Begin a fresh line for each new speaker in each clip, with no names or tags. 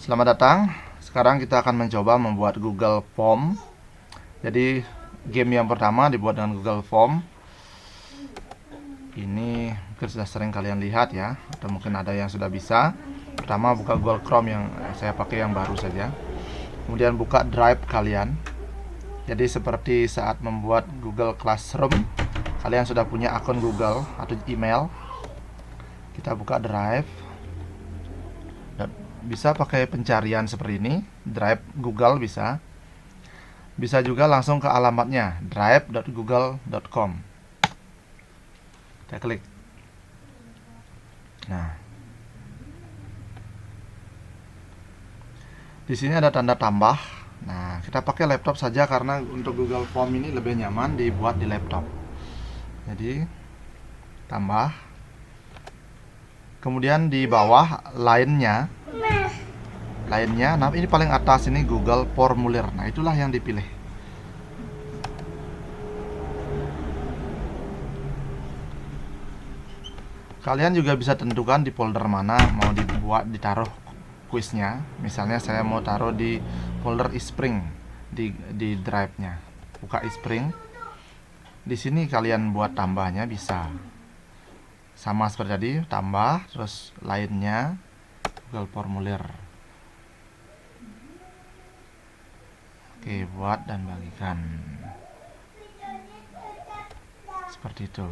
Selamat datang. Sekarang kita akan mencoba membuat Google Form. Jadi game yang pertama dibuat dengan Google Form. Ini mungkin sudah sering kalian lihat ya, atau mungkin ada yang sudah bisa. Pertama buka Google Chrome, yang saya pakai yang baru saja. Kemudian buka Drive kalian. Jadi seperti saat membuat Google Classroom, kalian sudah punya akun Google atau email. Kita buka Drive. Bisa pakai pencarian seperti ini, Drive Google bisa. Bisa juga langsung ke alamatnya, drive.google.com. Kita klik. Nah, di sini ada tanda tambah. Nah, kita pakai laptop saja karena untuk Google Form ini lebih nyaman dibuat di laptop. Jadi, tambah. Kemudian di bawah lainnya, nah ini paling atas ini Google Formulir. Nah, itulah yang dipilih. Kalian juga bisa tentukan di folder mana mau dibuat, ditaruh kuisnya. Misalnya saya mau taruh di folder eSpring di drive-nya. Buka eSpring. Di sini kalian buat tambahnya bisa. Sama seperti tadi, tambah, terus lainnya Google Formulir. Oke, buat dan bagikan. Seperti itu.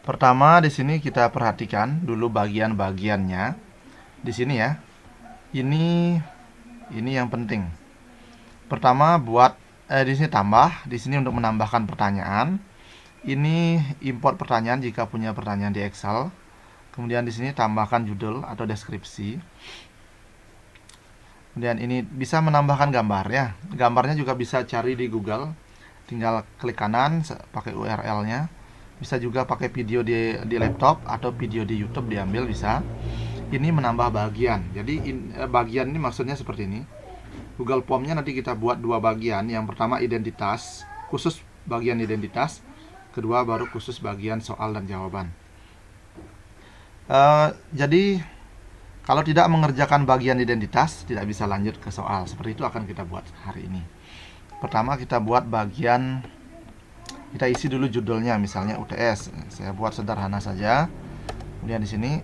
Pertama di sini kita perhatikan dulu bagian-bagiannya. Di sini ya. Ini yang penting. Pertama buat di sini tambah, di sini untuk menambahkan pertanyaan. Ini import pertanyaan jika punya pertanyaan di Excel. Kemudian di sini tambahkan judul atau deskripsi. Kemudian ini bisa menambahkan gambar ya. Gambarnya juga bisa cari di Google. Tinggal klik kanan pakai URL-nya. Bisa juga pakai video di laptop atau video di YouTube diambil bisa. Ini menambah bagian. Jadi bagian ini maksudnya seperti ini. Google Form-nya nanti kita buat dua bagian. Yang pertama identitas, khusus bagian identitas. Kedua baru khusus bagian soal dan jawaban. Jadi kalau tidak mengerjakan bagian identitas, tidak bisa lanjut ke soal. Seperti itu akan kita buat hari ini. Pertama kita buat bagian, kita isi dulu judulnya, misalnya UTS. Saya buat sederhana saja. Kemudian di sini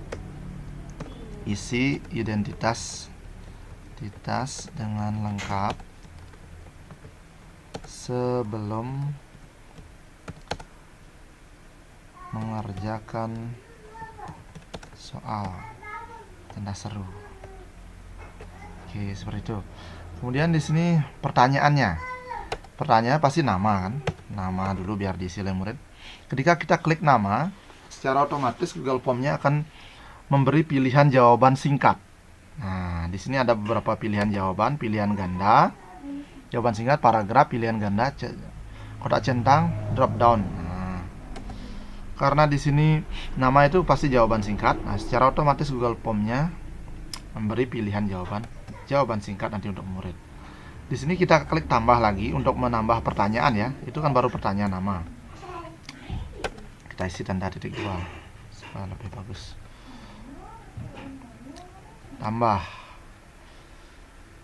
isi identitas dengan lengkap sebelum mengerjakan soal, tanda seru. Oke, seperti itu. Kemudian di sini pertanyaannya. Pertanyaan pasti nama kan? Nama dulu biar diisi oleh murid. Ketika kita klik nama, secara otomatis Google Form-nya akan memberi pilihan jawaban singkat. Nah, di sini ada beberapa pilihan jawaban, pilihan ganda, jawaban singkat, paragraf, pilihan ganda, kotak centang, drop down. Karena di sini nama itu pasti jawaban singkat. Nah, secara otomatis Google Form-nya memberi pilihan jawaban singkat nanti untuk murid. Di sini kita klik tambah lagi untuk menambah pertanyaan ya. Itu kan baru pertanyaan nama. Kita isi tanda titik 2 supaya lebih bagus. Tambah.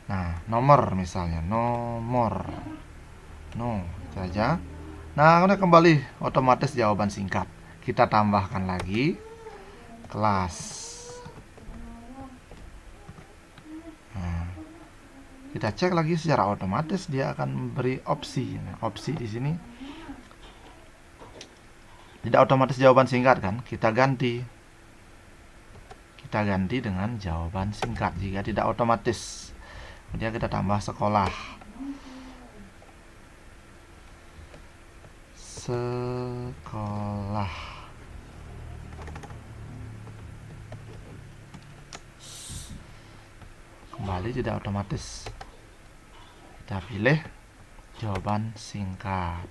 Nah, nomor misalnya, nomor. No, itu aja. Nah, udah kembali otomatis jawaban singkat. Kita tambahkan lagi kelas. Nah, kita cek lagi secara otomatis dia akan memberi opsi. Nah, opsi di sini tidak otomatis jawaban singkat kan? Kita ganti dengan jawaban singkat jika tidak otomatis. Kemudian kita tambah sekolah. Kembali tidak otomatis. Kita pilih jawaban singkat.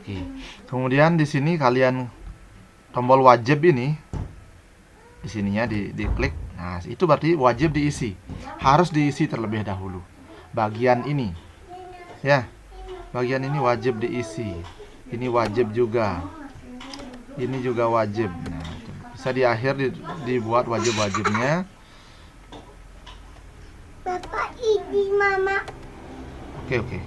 Oke. Kemudian di sini kalian tombol wajib ini di sininya diklik. Nah, itu berarti wajib diisi. Harus diisi terlebih dahulu. Bagian ini. Ya. Bagian ini wajib diisi. Ini wajib juga. Ini juga wajib. Nah, Bisa di akhir dibuat wajib-wajibnya.
Bapak ini mama.
Oke.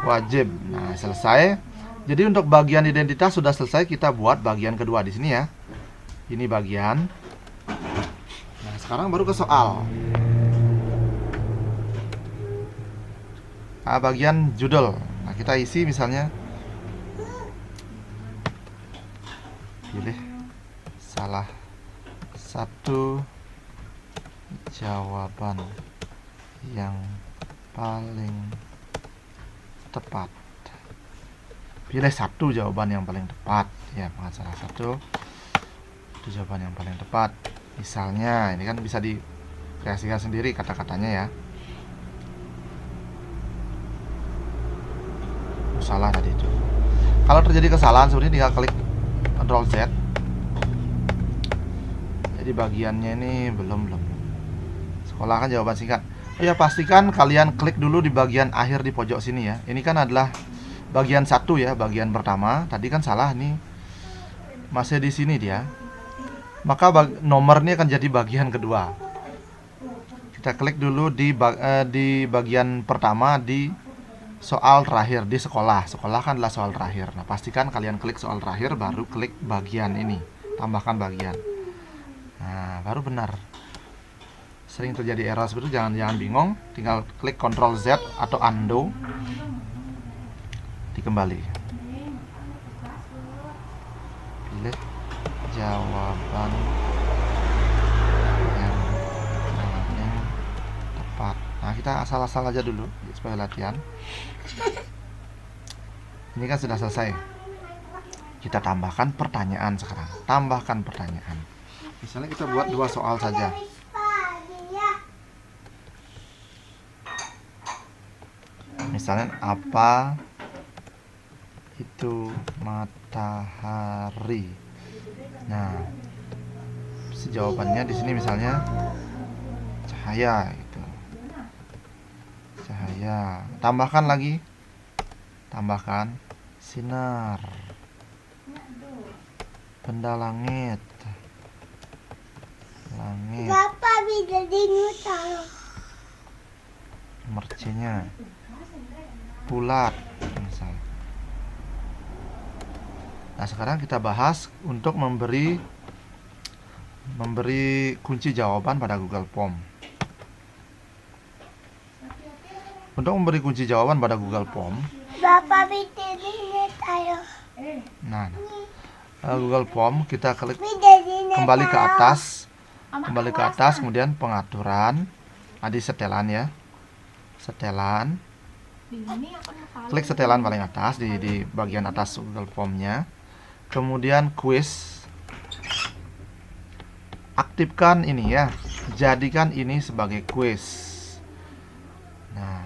Wajib. Nah, selesai. Jadi untuk bagian identitas sudah selesai, kita buat bagian kedua di sini ya. Ini bagian. Nah, sekarang baru ke soal. Nah, bagian judul. Nah, kita isi misalnya pilih salah satu jawaban yang paling tepat. Pilih satu jawaban yang paling tepat. Ya, salah satu itu jawaban yang paling tepat. Misalnya, ini kan bisa dikreasikan sendiri kata-katanya ya. Salah tadi itu. Kalau terjadi kesalahan seperti tinggal klik Ctrl Z. Jadi bagiannya ini belum. Sekolah kan jawaban singkat. Oh ya, pastikan kalian klik dulu di bagian akhir di pojok sini ya. Ini kan adalah bagian satu ya, bagian pertama. Tadi kan salah nih. Masih di sini dia. Maka nomor ini akan jadi bagian kedua. Kita klik dulu di bagian pertama di soal terakhir di sekolah. Sekolah kan adalah soal terakhir. Nah, pastikan kalian klik soal terakhir baru klik bagian ini. Tambahkan bagian. Nah, baru benar. Sering terjadi error seperti itu, jangan bingung, tinggal klik Ctrl Z atau undo, dikembali, pilih jawaban yang paling tepat. Nah, kita asal-asal aja dulu supaya latihan. Ini kan sudah selesai. Kita tambahkan pertanyaan sekarang. Tambahkan pertanyaan. Misalnya kita buat 2 soal saja. Misalnya, apa itu matahari? Nah, jawabannya di sini misalnya cahaya gitu. Cahaya. Tambahkan lagi. Tambahkan sinar. Benda langit. Langit.
Bapak bisa dinutal.
Mercinya bulat misal. Nah, sekarang kita bahas untuk memberi kunci jawaban pada Google Form. Untuk memberi kunci jawaban pada Google Form,
Bapak bisa dinutal.
nah, Google Form kita klik
Bisa dinutal.
kembali ke atas, kemudian pengaturan, di setelan ya, setelan. Klik setelan paling atas di bagian atas Google Form-nya. Kemudian quiz. Aktifkan ini ya. Jadikan ini sebagai quiz. Nah,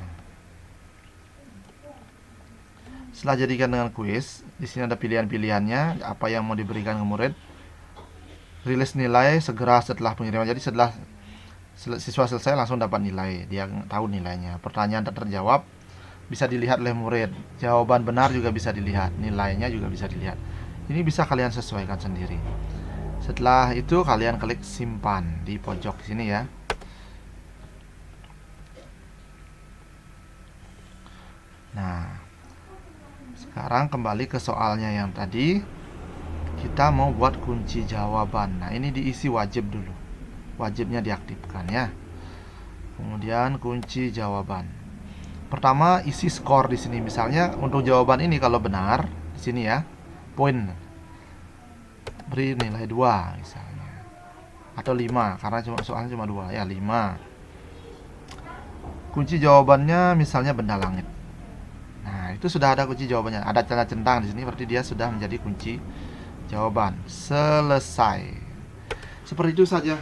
setelah jadikan dengan quiz, di sini ada pilihan-pilihannya, apa yang mau diberikan ke murid. Rilis nilai segera setelah pengiriman. Jadi setelah siswa selesai langsung dapat nilai. Dia tahu nilainya. Pertanyaan tak terjawab bisa dilihat oleh murid. Jawaban benar juga bisa dilihat. Nilainya juga bisa dilihat. Ini bisa kalian sesuaikan sendiri. Setelah itu kalian klik simpan di pojok sini ya. Nah, sekarang kembali ke soalnya yang tadi. Kita mau buat kunci jawaban. Nah, ini diisi wajib dulu. Wajibnya diaktifkan ya. Kemudian kunci jawaban. Pertama, isi skor di sini. Misalnya untuk jawaban ini kalau benar di sini ya, poin. Beri nilai 2 misalnya. Atau 5 karena soalnya cuma 2 ya, 5. Kunci jawabannya misalnya benda langit. Nah, itu sudah ada kunci jawabannya. Ada tanda centang di sini berarti dia sudah menjadi kunci jawaban. Selesai. Seperti itu saja.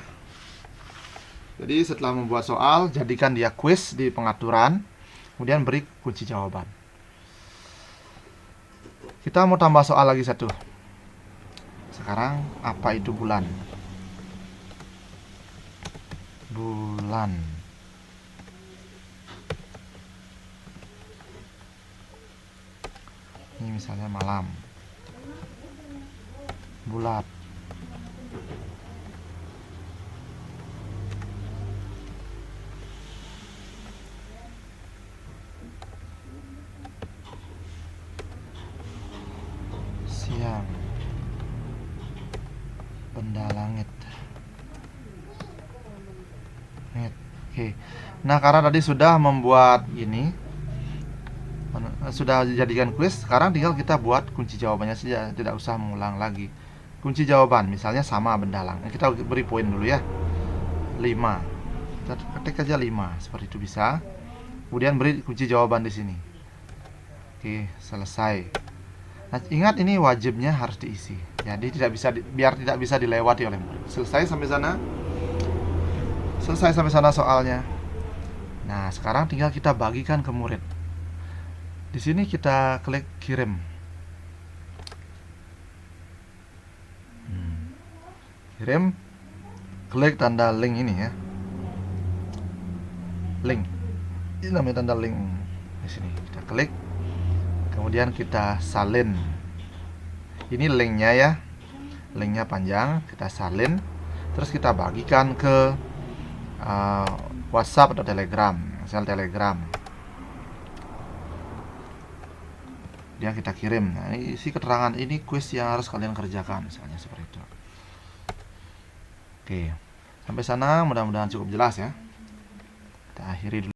Jadi setelah membuat soal, jadikan dia quiz di pengaturan. Kemudian beri kunci jawaban. Kita mau tambah soal lagi satu. Sekarang, apa itu bulan? Bulan. Ini misalnya malam. Bulat. Oke. Nah, karena tadi sudah membuat ini, sudah dijadikan kuis, sekarang tinggal kita buat kunci jawabannya saja, tidak usah mengulang lagi. Kunci jawaban misalnya sama bendalang. Kita beri poin dulu ya. 5. Kita ketik aja 5, seperti itu bisa. Kemudian beri kunci jawaban di sini. Oke, selesai. Nah, ingat ini wajibnya harus diisi. Jadi biar tidak bisa dilewati oleh murid. Selesai sampai sana? Selesai sampai sana soalnya. Nah, sekarang tinggal kita bagikan ke murid. Di sini kita klik kirim. Kirim. Klik tanda link ini ya. Link. Ini namanya tanda link. Di sini kita klik. Kemudian kita salin. Ini linknya ya. Linknya panjang, kita salin. Terus kita bagikan ke WhatsApp atau Telegram. Misal Telegram. Dia kita kirim. Nah, ini isi keterangan ini kuis yang harus kalian kerjakan, misalnya seperti itu. Oke, sampai sana mudah-mudahan cukup jelas ya. Kita akhiri dulu.